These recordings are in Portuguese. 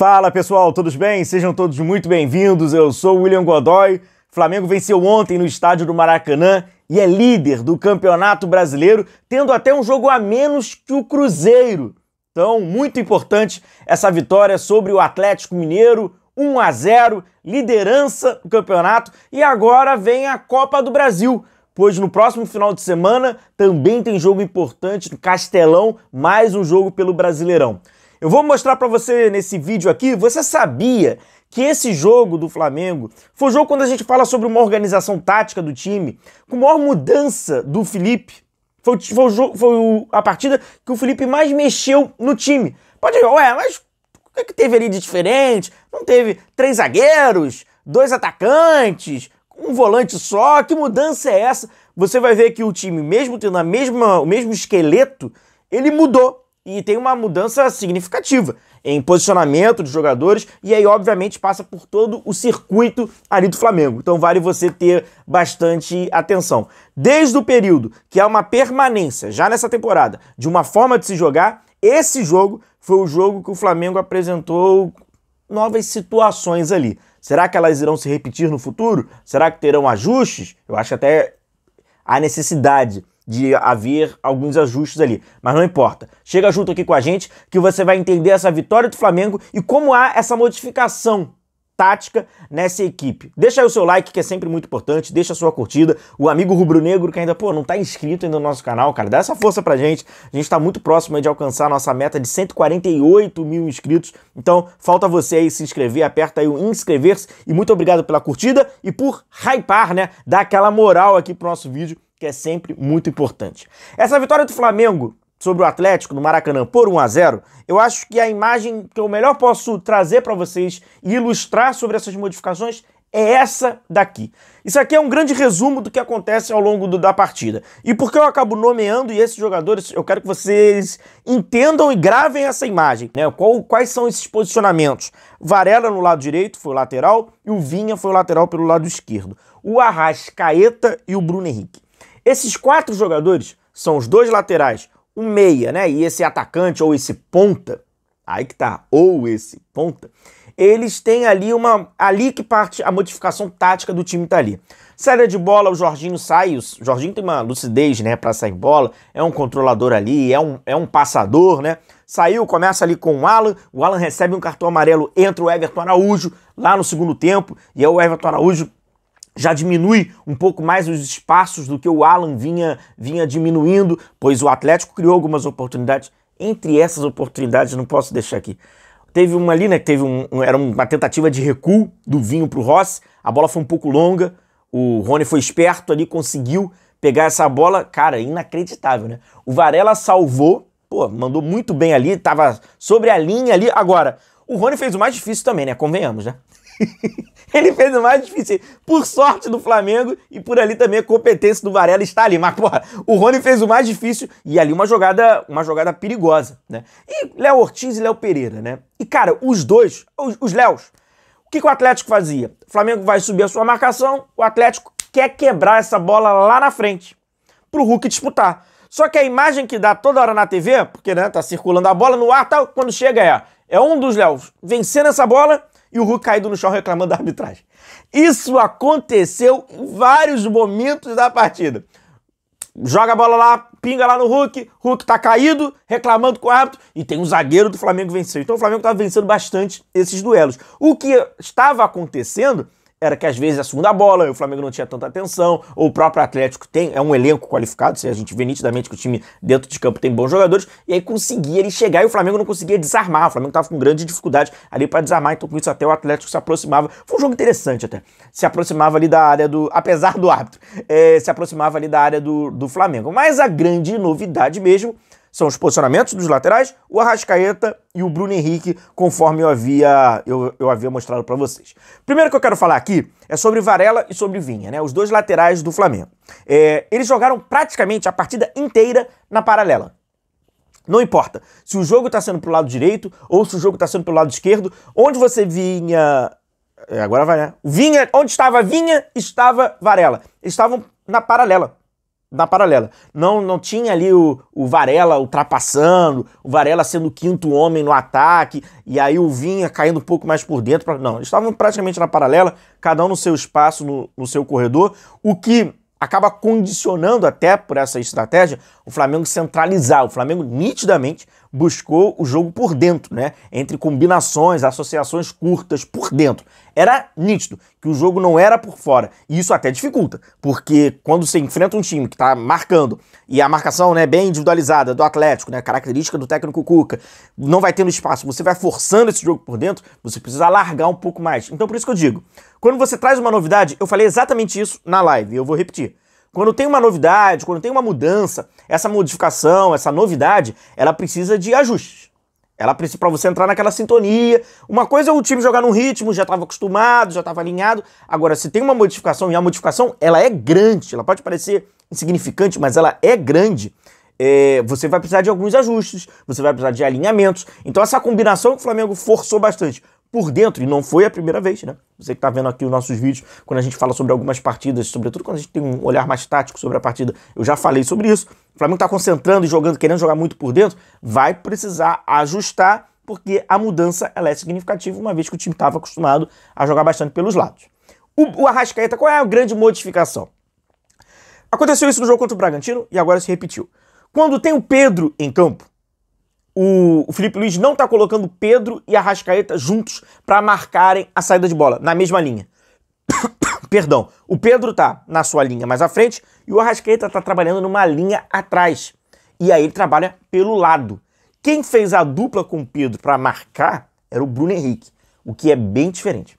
Fala pessoal, todos bem? Sejam todos muito bem-vindos. Eu sou o William Godoy. Flamengo venceu ontem no estádio do Maracanã e é líder do Campeonato Brasileiro, tendo até um jogo a menos que o Cruzeiro. Então, muito importante essa vitória sobre o Atlético Mineiro, 1-0, liderança do campeonato, e agora vem a Copa do Brasil, pois no próximo final de semana também tem jogo importante no Castelão, mais um jogo pelo Brasileirão. Eu vou mostrar para você nesse vídeo aqui, você sabia que esse jogo do Flamengo foi o jogo quando a gente fala sobre uma organização tática do time, com maior mudança do Felipe? Foi a partida que o Felipe mais mexeu no time. Pode dizer, ué, mas o que teve ali de diferente? Não teve 3 zagueiros, 2 atacantes, um volante só? Que mudança é essa? Você vai ver que o time, mesmo tendo o mesmo esqueleto, ele mudou. E tem uma mudança significativa em posicionamento de jogadores e aí, obviamente, passa por todo o circuito ali do Flamengo. Então vale você ter bastante atenção. Desde o período que é uma permanência, já nessa temporada, de uma forma de se jogar, esse jogo foi o jogo que o Flamengo apresentou novas situações ali. Será que elas irão se repetir no futuro? Será que terão ajustes? Eu acho que até há necessidade de haver alguns ajustes ali, mas não importa. Chega junto aqui com a gente que você vai entender essa vitória do Flamengo e como há essa modificação tática nessa equipe. Deixa aí o seu like, que é sempre muito importante, deixa a sua curtida, o amigo rubro-negro que ainda, não tá inscrito ainda no nosso canal, cara, dá essa força pra gente, a gente tá muito próximo aí de alcançar a nossa meta de 148 mil inscritos, então falta você aí se inscrever, aperta aí o inscrever-se e muito obrigado pela curtida e por hypar, né, dar aquela moral aqui pro nosso vídeo, que é sempre muito importante. Essa vitória do Flamengo sobre o Atlético no Maracanã por 1-0, eu acho que a imagem que eu melhor posso trazer para vocês e ilustrar sobre essas modificações é essa daqui. Isso aqui é um grande resumo do que acontece ao longo da partida. E por que eu acabo nomeando, e esses jogadores, eu quero que vocês entendam e gravem essa imagem, né? Quais são esses posicionamentos? Varela no lado direito foi o lateral e o Vinha foi o lateral pelo lado esquerdo. O Arrascaeta e o Bruno Henrique. Esses 4 jogadores são os 2 laterais, um meia, né? E esse atacante ou esse ponta, aí que tá, ou esse ponta, eles têm ali que parte a modificação tática do time tá ali. Saída de bola, o Jorginho sai, o Jorginho tem uma lucidez, né, pra sair bola, é um controlador ali, é um passador, né? Saiu, começa ali com o Alan recebe um cartão amarelo, entra o Everton Araújo lá no segundo tempo, e aí o Everton Araújo já diminui um pouco mais os espaços do que o Alan vinha diminuindo, pois o Atlético criou algumas oportunidades. Entre essas oportunidades, não posso deixar aqui. Teve uma ali, né, que era uma tentativa de recuo do Vinho pro Rossi, a bola foi um pouco longa, o Rony foi esperto ali, conseguiu pegar essa bola, cara, inacreditável, né? O Varela salvou, mandou muito bem ali, tava sobre a linha ali. Agora, o Rony fez o mais difícil também, né, convenhamos, né? Ele fez o mais difícil, por sorte do Flamengo e por ali também a competência do Varela está ali. Mas, o Rony fez o mais difícil e ali uma jogada perigosa, né? E Léo Ortiz e Léo Pereira, né? E, cara, os dois, os Léos, o que o Atlético fazia? O Flamengo vai subir a sua marcação, o Atlético quer quebrar essa bola lá na frente pro Hulk disputar. Só que a imagem que dá toda hora na TV, porque, né, tá circulando a bola no ar, tá, quando chega é um dos Léos vencendo essa bola e o Hulk caído no chão reclamando da arbitragem. Isso aconteceu em vários momentos da partida. Joga a bola lá, pinga lá no Hulk tá caído, reclamando com o árbitro, e tem um zagueiro do Flamengo venceu. Então o Flamengo estava vencendo bastante esses duelos. O que estava acontecendo era que às vezes a segunda bola, o Flamengo não tinha tanta atenção, ou o próprio Atlético é um elenco qualificado, a gente vê nitidamente que o time dentro de campo tem bons jogadores, e aí conseguia ele chegar e o Flamengo não conseguia desarmar, o Flamengo estava com grande dificuldade ali para desarmar, então com isso até o Atlético se aproximava, foi um jogo interessante até, se aproximava ali da área apesar do árbitro, se aproximava ali da área do Flamengo. Mas a grande novidade mesmo são os posicionamentos dos laterais, o Arrascaeta e o Bruno Henrique, conforme eu havia mostrado para vocês. Primeiro que eu quero falar aqui é sobre Varela e sobre Vinha, né? Os 2 laterais do Flamengo. Eles jogaram praticamente a partida inteira na paralela. Não importa se o jogo está sendo pro lado direito ou se o jogo está sendo pelo lado esquerdo, onde você vinha... Agora vai, né? Vinha, onde estava Vinha, estava Varela. Eles estavam na paralela. na paralela. Não tinha ali o Varela ultrapassando, o Varela sendo o quinto homem no ataque, e aí o Vinha caindo um pouco mais por dentro. Não, eles estavam praticamente na paralela, cada um no seu espaço, no seu corredor, o que acaba condicionando até por essa estratégia o Flamengo centralizar. O Flamengo nitidamente buscou o jogo por dentro, né? Entre combinações, associações curtas por dentro. Era nítido que o jogo não era por fora. E isso até dificulta, porque quando você enfrenta um time que está marcando e a marcação, né, bem individualizada do Atlético, né, característica do técnico Cuca, não vai tendo espaço, você vai forçando esse jogo por dentro, você precisa alargar um pouco mais. Então por isso que eu digo, quando você traz uma novidade, eu falei exatamente isso na live, e eu vou repetir. Quando tem uma novidade, quando tem uma mudança, essa modificação, essa novidade, ela precisa de ajustes. Ela precisa para você entrar naquela sintonia. Uma coisa é o time jogar num ritmo, já estava acostumado, já estava alinhado. Agora, se tem uma modificação, e a modificação ela é grande, ela pode parecer insignificante, mas ela é grande, você vai precisar de alguns ajustes, você vai precisar de alinhamentos. Então essa combinação que o Flamengo forçou bastante por dentro, e não foi a primeira vez, né? Você que tá vendo aqui os nossos vídeos, quando a gente fala sobre algumas partidas, sobretudo quando a gente tem um olhar mais tático sobre a partida, eu já falei sobre isso. O Flamengo tá concentrando e jogando, querendo jogar muito por dentro, vai precisar ajustar, porque a mudança ela é significativa, uma vez que o time estava acostumado a jogar bastante pelos lados. O Arrascaeta, qual é a grande modificação? Aconteceu isso no jogo contra o Bragantino e agora se repetiu. Quando tem o Pedro em campo, o Felipe Luiz não está colocando Pedro e Arrascaeta juntos para marcarem a saída de bola, na mesma linha. Perdão, o Pedro tá na sua linha mais à frente e o Arrascaeta tá trabalhando numa linha atrás. E aí ele trabalha pelo lado. Quem fez a dupla com o Pedro para marcar era o Bruno Henrique, o que é bem diferente.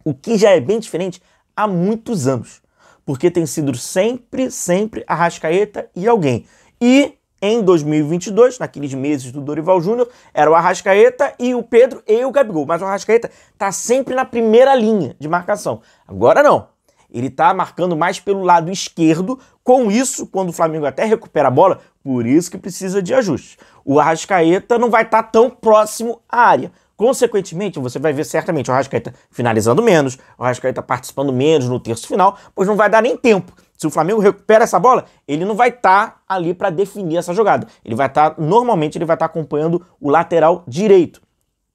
O que já é bem diferente há muitos anos, porque tem sido sempre Arrascaeta e alguém. E em 2022, naqueles meses do Dorival Júnior, era o Arrascaeta e o Pedro e o Gabigol. Mas o Arrascaeta tá sempre na primeira linha de marcação. Agora não. Ele tá marcando mais pelo lado esquerdo. Com isso, quando o Flamengo até recupera a bola, por isso que precisa de ajustes. O Arrascaeta não vai estar tão próximo à área. Consequentemente, você vai ver certamente o Arrascaeta finalizando menos, o Arrascaeta participando menos no terço final, pois não vai dar nem tempo. Se o Flamengo recupera essa bola, ele não vai estar ali para definir essa jogada. Ele vai estar, normalmente, ele vai estar acompanhando o lateral direito.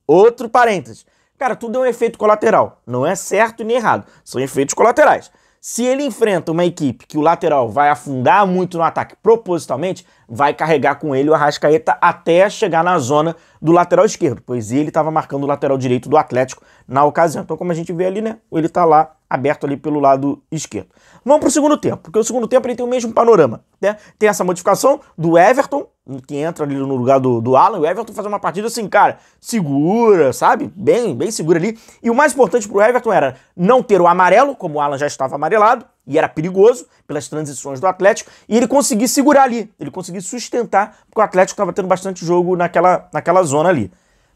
Outro parênteses. Cara, tudo é um efeito colateral. Não é certo nem errado. São efeitos colaterais. Se ele enfrenta uma equipe que o lateral vai afundar muito no ataque propositalmente, vai carregar com ele o Arrascaeta até chegar na zona do lateral esquerdo, pois ele estava marcando o lateral direito do Atlético na ocasião. Então, como a gente vê ali, né, ele está lá aberto ali pelo lado esquerdo. Vamos para o segundo tempo, porque o segundo tempo ele tem o mesmo panorama, né? Tem essa modificação do Everton, que entra ali no lugar do Alan, o Everton faz uma partida assim, cara, segura, sabe? Bem segura ali. E o mais importante pro Everton era não ter o amarelo, como o Alan já estava amarelado, e era perigoso pelas transições do Atlético, e ele conseguir segurar ali, ele conseguir sustentar, porque o Atlético estava tendo bastante jogo naquela zona ali.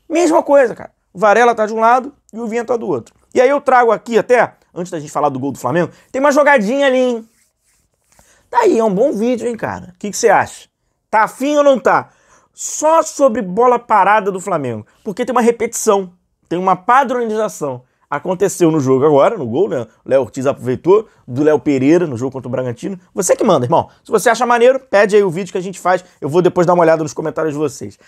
Mesma coisa, cara. O Varela tá de um lado e o Vinha tá do outro. E aí eu trago aqui até, antes da gente falar do gol do Flamengo, tem uma jogadinha ali, hein? Tá aí, é um bom vídeo, hein, cara? O que você acha? Tá afim ou não tá? Só sobre bola parada do Flamengo. Porque tem uma repetição, tem uma padronização. Aconteceu no jogo agora, no gol, né? O Léo Ortiz aproveitou, do Léo Pereira no jogo contra o Bragantino. Você que manda, irmão. Se você acha maneiro, pede aí o vídeo que a gente faz. Eu vou depois dar uma olhada nos comentários de vocês.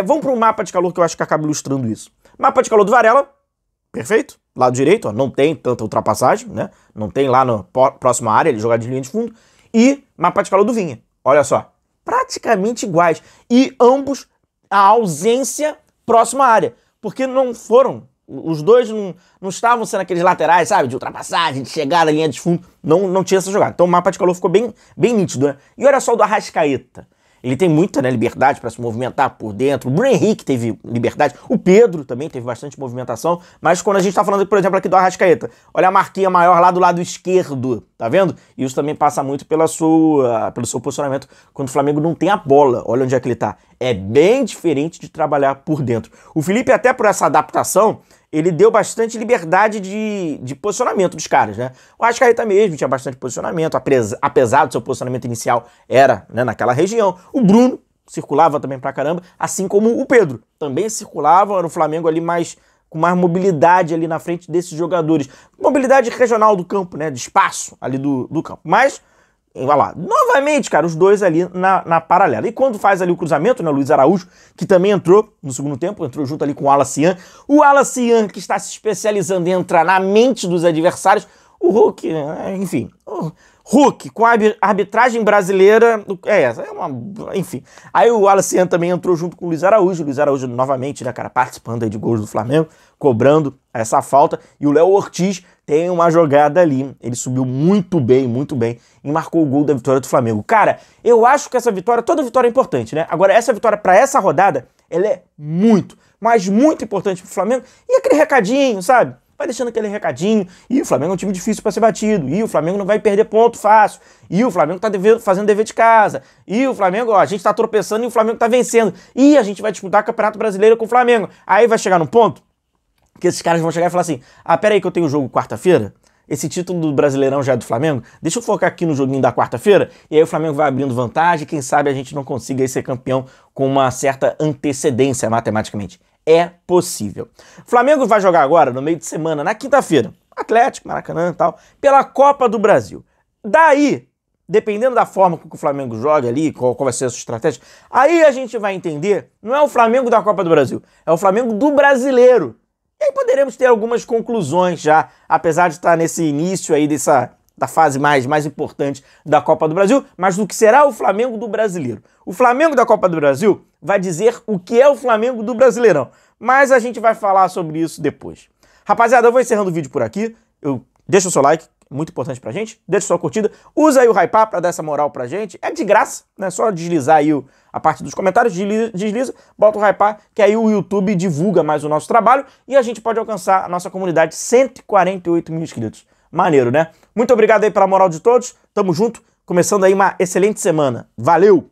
Vamos para um mapa de calor que eu acho que acaba ilustrando isso. Mapa de calor do Varela, perfeito. Lado direito, ó, não tem tanta ultrapassagem, né? Não tem lá na próxima área, ele jogar de linha de fundo. E mapa de calor do Vinha. Olha só. Praticamente iguais. E ambos a ausência próxima à área. Porque não foram. Os dois não estavam sendo aqueles laterais, sabe? De ultrapassagem, de chegada na linha de fundo. Não tinha essa jogada. Então o mapa de calor ficou bem nítido, né? E olha só o do Arrascaeta. Ele tem muita, né, liberdade para se movimentar por dentro. O Bruno Henrique teve liberdade. O Pedro também teve bastante movimentação. Mas quando a gente tá falando, por exemplo, aqui do Arrascaeta, olha a marquinha maior lá do lado esquerdo. Tá vendo? E isso também passa muito pelo seu posicionamento quando o Flamengo não tem a bola. Olha onde é que ele tá. É bem diferente de trabalhar por dentro. O Felipe, até por essa adaptação, ele deu bastante liberdade de posicionamento dos caras, né? O Arrascaeta mesmo tinha bastante posicionamento, apesar do seu posicionamento inicial era, né, naquela região. O Bruno circulava também pra caramba, assim como o Pedro. Também circulava, era o Flamengo ali com mais mobilidade ali na frente desses jogadores. Mobilidade regional do campo, né? De espaço ali do campo. Mas E vai lá, novamente, cara, os dois ali na paralela. E quando faz ali o cruzamento, né, o Luiz Araújo, que também entrou no segundo tempo, entrou junto ali com o Wallace Yan. O Wallace Yan, que está se especializando em entrar na mente dos adversários. O Hulk, enfim, o Hulk com a arbitragem brasileira, enfim. Aí o Wallace Yan também entrou junto com o Luiz Araújo novamente, né, cara, participando aí de gols do Flamengo, cobrando essa falta. E o Léo Ortiz tem uma jogada ali, ele subiu muito bem, e marcou o gol da vitória do Flamengo. Cara, eu acho que essa vitória, toda vitória é importante, né? Agora, essa vitória para essa rodada, ela é muito, mas muito importante pro Flamengo. E aquele recadinho, sabe? Vai deixando aquele recadinho, e o Flamengo é um time difícil para ser batido, e o Flamengo não vai perder ponto fácil, e o Flamengo tá fazendo dever de casa, e o Flamengo, a gente tá tropeçando e o Flamengo tá vencendo, e a gente vai disputar o Campeonato Brasileiro com o Flamengo. Aí vai chegar num ponto que esses caras vão chegar e falar assim, pera aí que eu tenho jogo quarta-feira, esse título do Brasileirão já é do Flamengo, deixa eu focar aqui no joguinho da quarta-feira, e aí o Flamengo vai abrindo vantagem, quem sabe a gente não consiga aí ser campeão com uma certa antecedência matematicamente. É possível. O Flamengo vai jogar agora, no meio de semana, na quinta-feira, Atlético, Maracanã e tal, pela Copa do Brasil. Daí, dependendo da forma com que o Flamengo joga ali, qual vai ser a sua estratégia, aí a gente vai entender, não é o Flamengo da Copa do Brasil, é o Flamengo do Brasileiro. E aí poderemos ter algumas conclusões já, apesar de estar nesse início aí da fase mais importante da Copa do Brasil, mas do que será o Flamengo do Brasileiro. O Flamengo da Copa do Brasil vai dizer o que é o Flamengo do Brasileirão, mas a gente vai falar sobre isso depois. Rapaziada, eu vou encerrando o vídeo por aqui, deixa o seu like, muito importante pra gente, deixa sua curtida, usa aí o Hypar pra dar essa moral pra gente, é de graça, né, só deslizar aí a parte dos comentários, desliza, bota o Hypar, que aí o YouTube divulga mais o nosso trabalho e a gente pode alcançar a nossa comunidade 148 mil inscritos. Maneiro, né? Muito obrigado aí pela moral de todos, tamo junto, começando aí uma excelente semana. Valeu!